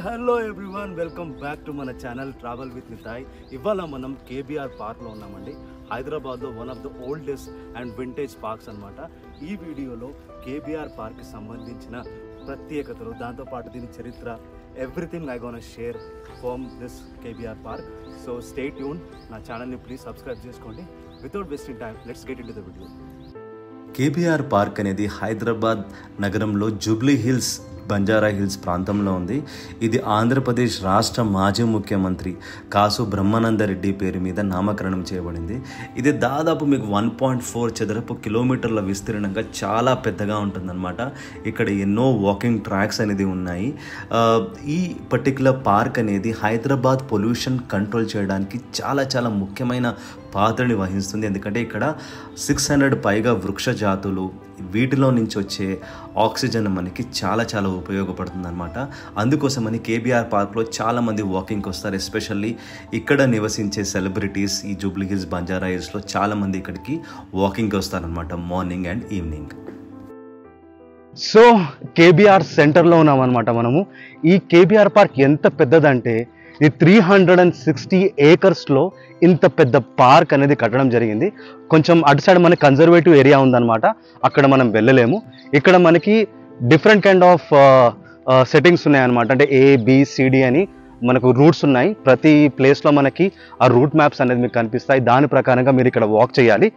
Hello everyone, welcome back to మన channel travel with Nitai. ఇవాళ మనం కేబీఆర్ పార్క్లో ఉన్నామండి. హైదరాబాద్లో one of the oldest and vintage parks అనమాట. ఈ వీడియోలో కేబీఆర్ పార్క్కి సంబంధించిన ప్రత్యేకతలు, దాంతోపాటు దీని చరిత్ర, everything I gonna share from this KBR park. So stay tune. నా ఛానల్ని ప్లీజ్ సబ్స్క్రైబ్ చేసుకోండి. Without wasting time, let's get in to the video. KBR park అనేది హైదరాబాద్ నగరంలో జూబ్లీ హిల్స్, బంజారా హిల్స్ ప్రాంతంలో ఉంది. ఇది ఆంధ్రప్రదేశ్ రాష్ట్ర మాజీ ముఖ్యమంత్రి కాసు బ్రహ్మానందరెడ్డి పేరు మీద నామకరణం చేయబడింది. ఇది దాదాపు మీకు 1.4 చదరపు కిలోమీటర్ల విస్తీర్ణంగా చాలా పెద్దగా ఉంటుందన్నమాట. ఇక్కడ ఎన్నో వాకింగ్ ట్రాక్స్ అనేది ఉన్నాయి. ఈ పర్టికులర్ పార్క్ అనేది హైదరాబాద్ పొల్యూషన్ కంట్రోల్ చేయడానికి చాలా ముఖ్యమైన పాత్రని వహిస్తుంది. ఎందుకంటే ఇక్కడ 600 పైగా వృక్ష జాతులు, వీటిలో నుంచి వచ్చే ఆక్సిజన్ మనకి చాలా ఉపయోగపడుతుంది అనమాట. అందుకోసమని కేబీఆర్ పార్క్లో చాలామంది వాకింగ్కి వస్తారు. ఎస్పెషల్లీ ఇక్కడ నివసించే సెలబ్రిటీస్ ఈ జూబ్లీ హిల్స్, బంజారా హిల్స్లో చాలామంది ఇక్కడికి వాకింగ్కి వస్తారనమాట, morning and evening. So KBR సెంటర్లో ఉన్నామన్నమాట మనము. ఈ కేబీఆర్ పార్క్ ఎంత పెద్దదంటే ఇది 360 ఏకర్స్లో ఇంత పెద్ద పార్క్ అనేది కట్టడం జరిగింది. కొంచెం అటు సైడ్ మనకి కన్జర్వేటివ్ ఏరియా ఉందన్నమాట, అక్కడ మనం వెళ్ళలేము. ఇక్కడ మనకి డిఫరెంట్ కైండ్ ఆఫ్ సెట్టింగ్స్ ఉన్నాయన్నమాట. అంటే ABCD అని మనకు రూట్స్ ఉన్నాయి. ప్రతి ప్లేస్లో మనకి ఆ రూట్ మ్యాప్స్ అనేది మీకు కనిపిస్తాయి. దాని ప్రకారంగా మీరు ఇక్కడ వాక్ చేయాలి.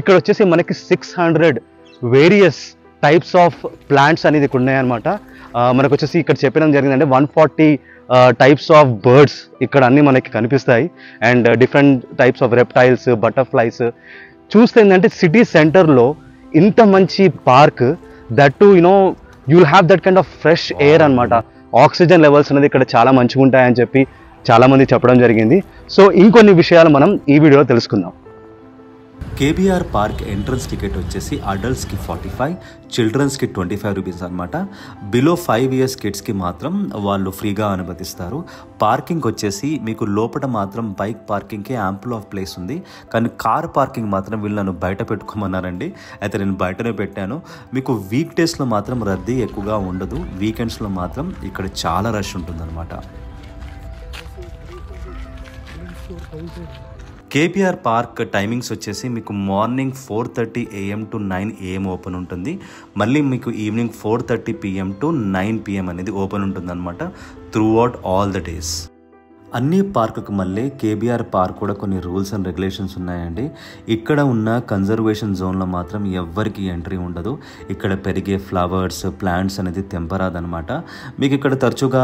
ఇక్కడ వచ్చేసి మనకి 600 వేరియస్ టైప్స్ ఆఫ్ ప్లాంట్స్ అనేది ఇక్కడ ఉన్నాయన్నమాట. మనకు వచ్చేసి ఇక్కడ చెప్పడం జరిగిందంటే 140 టైప్స్ ఆఫ్ బర్డ్స్ ఇక్కడ అన్నీ మనకి కనిపిస్తాయి. And different types of reptiles, butterflies. చూస్తే ఏంటంటే సిటీ సెంటర్లో ఇంత మంచి park, that to you know you will have that kind of fresh air అనమాట. ఆక్సిజన్ లెవెల్స్ అనేది ఇక్కడ చాలా మంచిగా ఉంటాయని చెప్పి చాలామంది చెప్పడం జరిగింది. సో ఇంకొన్ని విషయాలు మనం ఈ వీడియోలో తెలుసుకుందాం. కేబీఆర్ పార్క్ ఎంట్రన్స్ టికెట్ వచ్చేసి అడల్ట్స్కి 45, చిల్డ్రన్స్కి 25 రూపీస్ అనమాట. బిలో 5 ఇయర్స్ కిడ్స్కి మాత్రం వాళ్ళు ఫ్రీగా అనుమతిస్తారు. పార్కింగ్ వచ్చేసి మీకు లోపల మాత్రం బైక్ పార్కింగ్కి యాంపుల్ ఆఫ్ ప్లేస్ ఉంది, కానీ కార్ పార్కింగ్ మాత్రం వీళ్ళు నన్ను బయట పెట్టుకోమన్నారండి. అయితే నేను బయటనే పెట్టాను. మీకు వీక్ డేస్లో మాత్రం రద్దీ ఎక్కువగా ఉండదు, వీకెండ్స్లో మాత్రం ఇక్కడ చాలా రష్ ఉంటుందన్నమాట. కేబీఆర్ పార్క్ టైమింగ్స్ వచ్చేసి మీకు morning 4:30 AM to 9 AM open ఉంటుంది. మళ్ళీ మీకు ఈవినింగ్ 4:30 PM to 9 PM అనేది ఓపెన్ ఉంటుంది అనమాట, through out all the days. అన్ని పార్కుకు మళ్ళీ కేబీఆర్ పార్క్ కూడా కొన్ని రూల్స్ అండ్ రెగ్యులేషన్స్ ఉన్నాయండి. ఇక్కడ ఉన్న కన్జర్వేషన్ జోన్లో మాత్రం ఎవ్వరికి ఎంట్రీ ఉండదు. ఇక్కడ పెరిగే ఫ్లవర్స్, ప్లాంట్స్ అనేది తెంపరాదనమాట. మీకు ఇక్కడ తరచుగా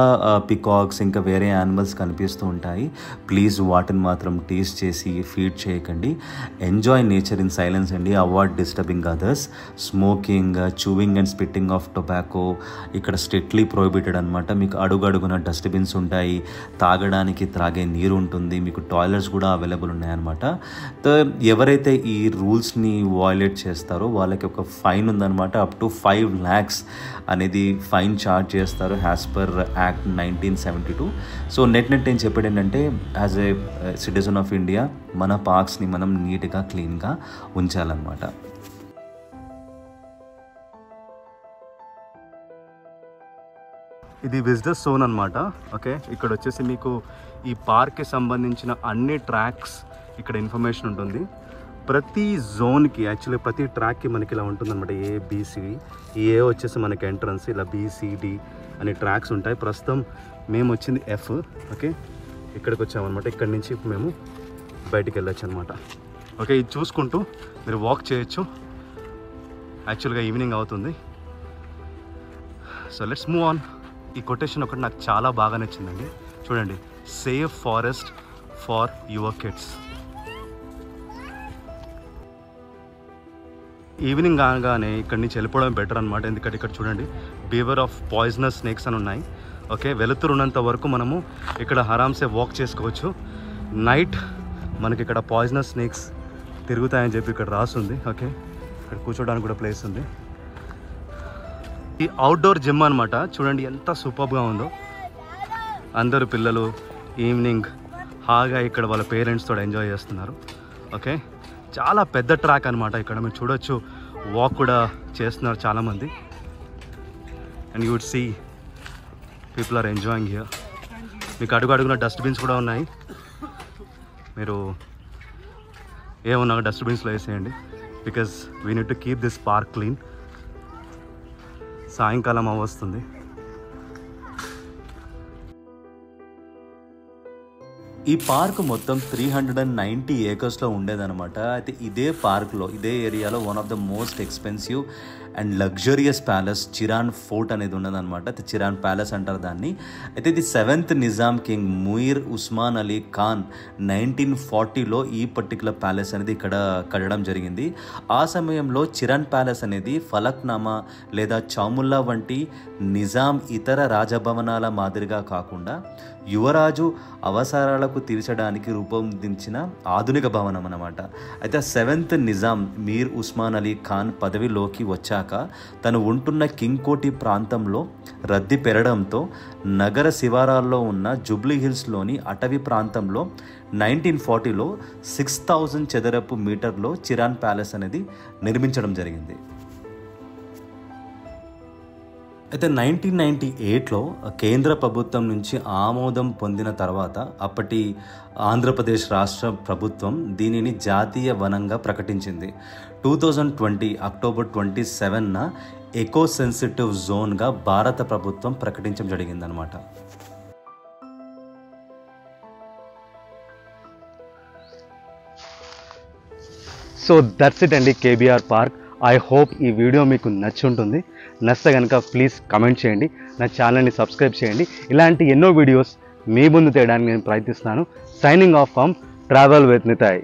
పికాక్స్ ఇంకా వేరే యానిమల్స్ కనిపిస్తూ ఉంటాయి. ప్లీజ్ వాటిని మాత్రం టీస్ చేసి ఫీడ్ చేయకండి. ఎంజాయ్ నేచర్ ఇన్ సైలెన్స్ అండి. Avoid disturbing others. Smoking, chewing and spitting of tobacco ఇక్కడ స్ట్రిక్ట్లీ ప్రొహిబిటెడ్ అనమాట. మీకు అడుగడుగున డస్ట్బిన్స్ ఉంటాయి, తాగడానికి త్రాగే నీరు ఉంటుంది, మీకు టాయిలెట్స్ కూడా అవైలబుల్ ఉన్నాయన్నమాట. ఎవరైతే ఈ రూల్స్ని వయోలేట్ చేస్తారో వాళ్ళకి ఒక ఫైన్ ఉందన్నమాట. అప్ టు 5 lakhs అనేది ఫైన్ ఛార్జ్ చేస్తారు as per act 1972. So net ఏం చెప్పాడు ఏంటంటే, as a citizen of India మన పార్క్స్ని మనం నీట్గా, క్లీన్గా ఉంచాలన్నమాట. ఇది విజిటర్స్ జోన్ అనమాట. ఓకే, ఇక్కడ వచ్చేసి మీకు ఈ పార్క్కి సంబంధించిన అన్ని ట్రాక్స్ ఇక్కడ ఇన్ఫర్మేషన్ ఉంటుంది. ప్రతి జోన్కి, యాక్చువల్లీ ప్రతి ట్రాక్కి మనకి ఇలా ఉంటుందన్నమాట. ABCD. ఈ A వచ్చేసి మనకి ఎంట్రన్స్, ఇలా BCD అనే ట్రాక్స్ ఉంటాయి. ప్రస్తుతం మేము వచ్చింది F. ఓకే, ఇక్కడికి వచ్చామన్నమాట. ఇక్కడ నుంచి మేము బయటికి వెళ్ళొచ్చు అనమాట. ఓకే, ఇది చూసుకుంటూ మీరు వాక్ చేయొచ్చు. యాక్చువల్గా ఈవినింగ్ అవుతుంది. So let's move on. ఈ కొటేషన్ ఒకటి నాకు చాలా బాగా నచ్చిందండి. చూడండి, save forest for your kids. Evening కాగానే ఇక్కడి నుంచి వెళ్ళిపోవడం బెటర్ అనమాట. ఎందుకంటే ఇక్కడ చూడండి, బీవర్ ఆఫ్ పాయిజనస్ స్నేక్స్ అని ఉన్నాయి. ఓకే, వెలుతురు ఉన్నంత వరకు మనము ఇక్కడ ఆరామ్సే వాక్ చేసుకోవచ్చు. నైట్ మనకి ఇక్కడ పాయిజనస్ స్నేక్స్ తిరుగుతాయని చెప్పి ఇక్కడ రాస్తుంది. ఓకే, ఇక్కడ కూర్చోడానికి కూడా ప్లేస్ ఉంది. ఈ అవుట్డోర్ జిమ్ అనమాట. చూడండి ఎంత సూపర్గా ఉందో. అందరు పిల్లలు ఈవినింగ్ హాగా ఇక్కడ వాళ్ళ పేరెంట్స్తో ఎంజాయ్ చేస్తున్నారు. ఓకే, చాలా పెద్ద ట్రాక్ అనమాట. ఇక్కడ మీరు చూడొచ్చు, వాక్ కూడా చేస్తున్నారు చాలామంది. And you would see people are enjoying here. మీకు అడుగున డస్ట్బిన్స్ కూడా ఉన్నాయి, మీరు ఏమన్నా డస్ట్బిన్స్లో వేసేయండి. Because we need to keep this park clean. సాయంకాలం వస్తుంది. ఈ పార్క్ మొత్తం 390 ఏకర్స్లో ఉండేదన్నమాట. అయితే ఇదే పార్క్లో, ఇదే ఏరియాలో one of the most expensive and luxurious palace Chiran fort అనేది ఉన్నదన్నమాట. అయితే చిరాన్ ప్యాలెస్ అంటారు దాన్ని. అయితే ఇది 7th నిజాం కింగ్ ముయిర్ ఉస్మాన్ అలీ ఖాన్ 1940లో ఈ పర్టికులర్ ప్యాలెస్ అనేది ఇక్కడ కట్టడం జరిగింది. ఆ సమయంలో చిరాన్ ప్యాలెస్ అనేది ఫలక్నామా లేదా చాముల్లా వంటి నిజాం ఇతర రాజభవనాల మాదిరిగా కాకుండా యువరాజు అవసరాలకు తీర్చడానికి రూపొందించిన ఆధునిక భవనం అన్నమాట. అయితే 7th నిజాం మీర్ ఉస్మాన్ అలీ ఖాన్ పదవిలోకి వచ్చాక తను ఉంటున్న కింగ్కోటి ప్రాంతంలో రద్దీ పెరగడంతో నగర శివారాల్లో ఉన్న జూబ్లీ హిల్స్లోని అటవీ ప్రాంతంలో 1940లో 6000 చదరపు మీటర్లో చిరాన్ ప్యాలెస్ అనేది నిర్మించడం జరిగింది. అయితే 1998లో కేంద్ర ప్రభుత్వం నుంచి ఆమోదం పొందిన తర్వాత అప్పటి ఆంధ్రప్రదేశ్ రాష్ట్ర ప్రభుత్వం దీనిని జాతీయ వనంగా ప్రకటించింది. 2020 అక్టోబర్ 27న ఎకో సెన్సిటివ్ జోన్గా భారత ప్రభుత్వం ప్రకటించడం జరిగిందనమాట. సో దట్స్ ఇట్ అండి, కేబీఆర్ పార్క్. ఐ హోప్ ఈ వీడియో మీకు నచ్చి ఉంటుంది. నచ్చితే కనుక ప్లీజ్ కమెంట్ చేయండి, నా ఛానల్ని సబ్స్క్రైబ్ చేయండి. ఇలాంటి ఎన్నో వీడియోస్ మీ ముందు తేయడానికి నేను ప్రయత్నిస్తున్నాను. Signing off from travel with Nitai.